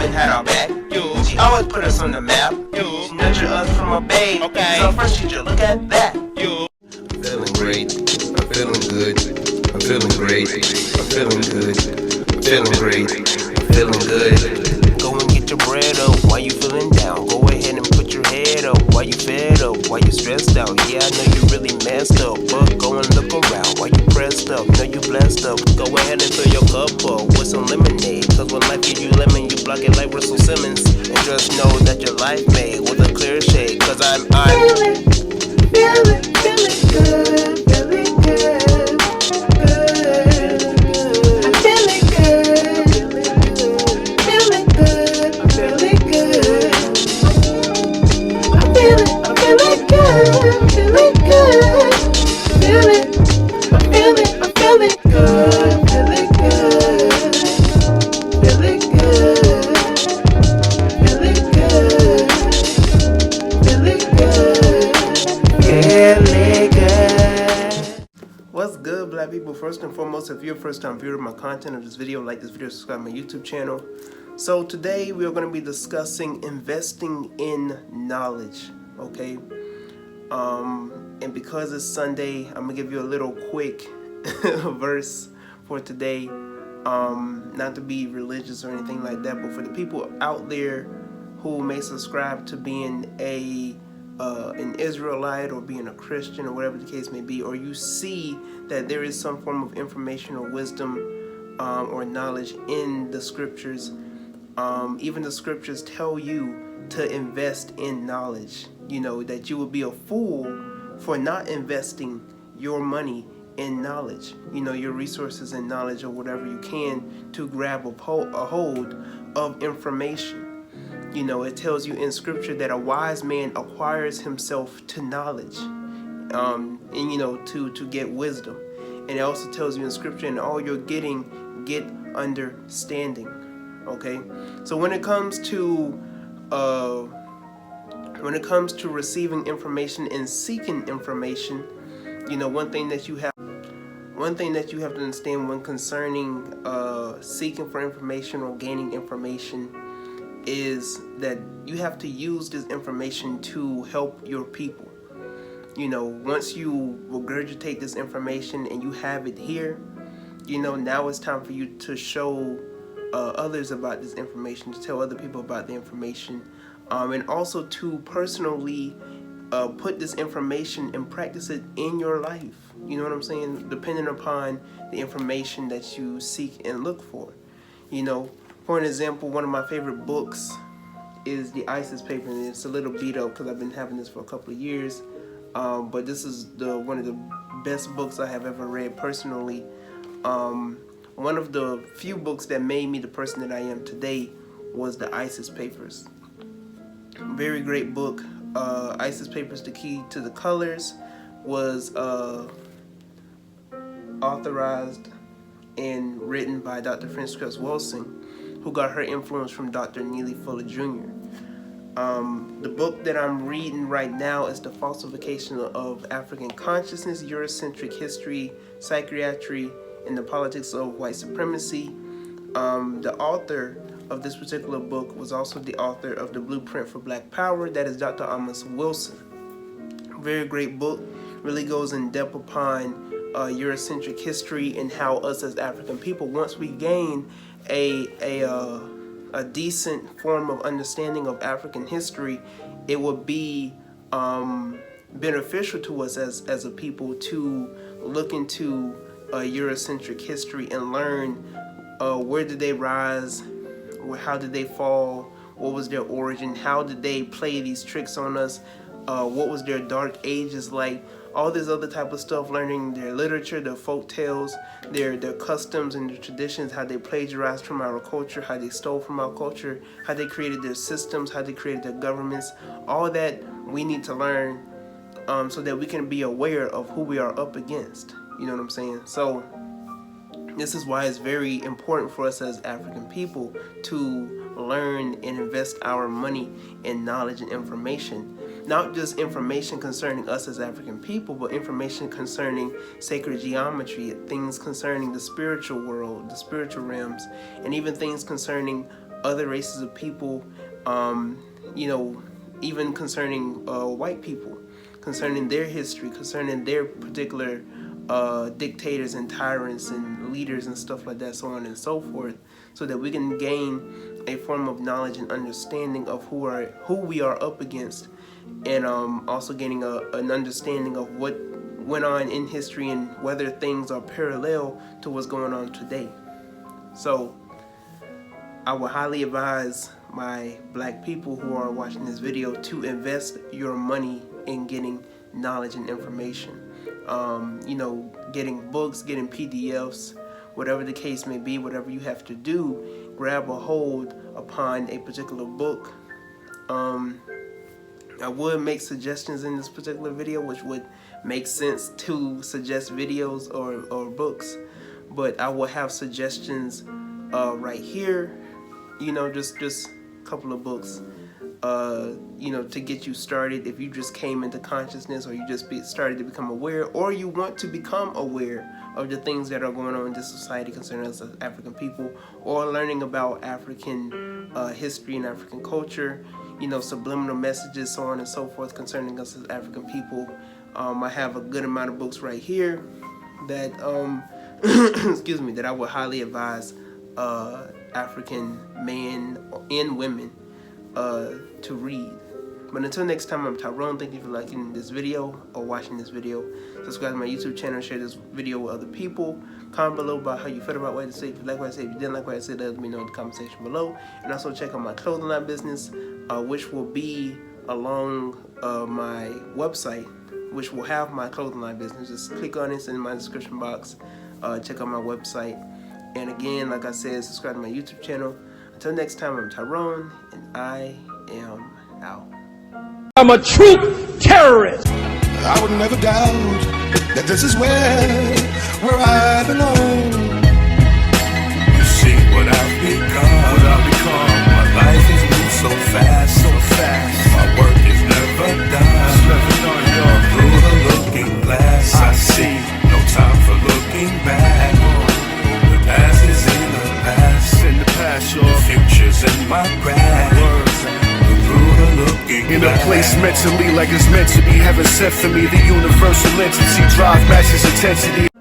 woman had our back. She always put us on the map. She nurtured us from a babe. She's our first teacher, look at that. I'm feeling great, I'm feeling good, I'm feeling great, I'm feeling good, I'm feeling great, I'm feeling good. Go and get your bread up while you feeling down. Go ahead and put your head up while you fed up, while you stressed out. Yeah, I know you really messed up, but go and look around while you pressed up. Know you blessed up. Go ahead and fill your cup up with some lemonade. Cause when life gives you lemon, you block it like Russell Simmons. And just know that your life made with a clear shade. Cause I'm feeling good, feeling good, good. I'm feeling good, feeling good, I'm feeling good. I'm feeling good, feeling good, I'm feeling good, feeling good, feeling good, feeling good, feeling good, feeling good. What's good, black people? First and foremost, if you're a first time viewer of my content or this video, like this video, subscribe to my YouTube channel. So today we are going to be discussing investing in knowledge, okay? And because it's Sunday, I'm gonna give you a little quick verse for today. Not to be religious or anything like that, but for the people out there who may subscribe to being an Israelite or being a Christian or whatever the case may be, or you see that there is some form of information or wisdom or knowledge in the scriptures. Even the scriptures tell you to invest in knowledge. You know, that you would be a fool for not investing your money in knowledge, you know, your resources and knowledge or whatever you can to grab a hold of information. You know, it tells you in scripture that a wise man acquires himself to knowledge, and you know, to get wisdom. And it also tells you in scripture, in all you're getting, get understanding. Okay, so when it comes to receiving information and seeking information, you know, one thing that you have to understand when concerning seeking for information or gaining information is that you have to use this information to help your people. You know, once you regurgitate this information and you have it here, you know, now it's time for you to show others about this information, to tell other people about the information, and also to personally put this information and practice it in your life. You know what I'm saying? Depending upon the information that you seek and look for. You know, for an example, one of my favorite books is the ISIS paper, and it's a little beat up because I've been having this for a couple of years. But this is one of the best books I have ever read personally. One of the few books that made me the person that I am today was the ISIS Papers. Very great book. ISIS Papers, The Key to the Colors, was authorized and written by Dr. Frances Wilson, who got her influence from Dr. Neely Fuller Jr. The book that I'm reading right now is The Falsification of African Consciousness, Eurocentric History, Psychiatry, and the Politics of White Supremacy. The author of this particular book was also the author of The Blueprint for Black Power. That is Dr. Amos Wilson. Very great book. Really goes in depth upon Eurocentric history and how us as African people, once we gain a decent form of understanding of African history, it would be beneficial to us as a people to look into Eurocentric history and learn where did they rise, how did they fall, what was their origin, how did they play these tricks on us, what was their dark ages like, all this other type of stuff, learning their literature, their folk tales, their customs and their traditions, how they plagiarized from our culture, how they stole from our culture, how they created their systems, how they created their governments. All that we need to learn so that we can be aware of who we are up against. You know what I'm saying? So this is why it's very important for us as African people to learn and invest our money in knowledge and information. Not just information concerning us as African people, but information concerning sacred geometry, things concerning the spiritual world, the spiritual realms, and even things concerning other races of people, you know, even concerning white people, concerning their history, concerning their particular dictators and tyrants and leaders and stuff like that, so on and so forth, so that we can gain a form of knowledge and understanding of who we are up against, and also gaining an understanding of what went on in history and whether things are parallel to what's going on today. So I would highly advise my black people who are watching this video to invest your money in getting knowledge and information. You know, getting books, getting PDFs, whatever the case may be, whatever you have to do, grab a hold upon a particular book. I would make suggestions in this particular video, which would make sense to suggest videos or books, but I will have suggestions right here, you know, just a couple of books, you know, to get you started if you just came into consciousness, or you just started to become aware, or you want to become aware of the things that are going on in this society concerning us as African people, or learning about African history and African culture, you know, subliminal messages, so on and so forth, concerning us as African people. I have a good amount of books right here that, excuse me, that I would highly advise African men and women to read. But until next time, I'm Tyrone. Thank you for liking this video or watching this video. Subscribe to my YouTube channel, share this video with other people. Comment below about how you felt about what I said. If you like what I said, if you didn't like what I said, let me know in the comment section below. And also check out my clothing line business, which will be along my website, which will have my clothing line business. Just click on it, it's in my description box. Check out my website. And again, like I said, subscribe to my YouTube channel. Until next time, I'm Tyrone, and I am out. I'm a true terrorist. I would never doubt that this is where I belong. You see what I've become, My life has moved so fast, My work is never done, Through the looking glass, I see no time for looking back. The past is in the past, The future's in my grasp. In a place mentally like it's meant to be, heaven sent for me, the universal entity, drive matches intensity.